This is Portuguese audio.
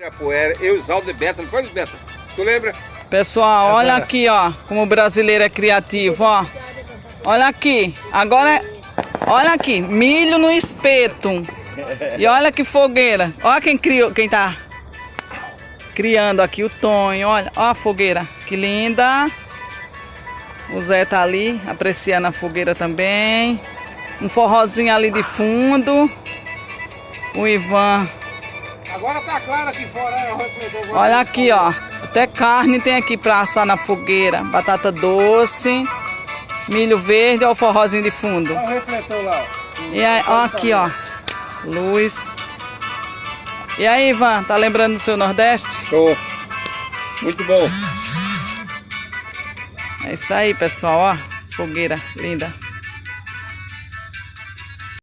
Capoeira, eu, Zaldo e Beta, não foi, Beta? Tu lembra? Pessoal, olha aqui, ó, como o brasileiro é criativo, ó. Olha aqui, agora, olha aqui, milho no espeto. E olha que fogueira. Olha quem criou, quem tá criando aqui, o Tonho, olha, ó a fogueira, que linda. O Zé tá ali, apreciando a fogueira também. Um forrozinho ali de fundo. O Ivan. Agora tá claro aqui fora, Olha aqui, ó. Até carne tem aqui pra assar na fogueira. Batata doce, milho verde, ó o forrozinho de fundo. Olha o refletor lá, ó. E aí, ó aqui, ó. Luz. E aí, Ivan, tá lembrando do seu Nordeste? Tô. Muito bom. É isso aí, pessoal, ó. Fogueira linda.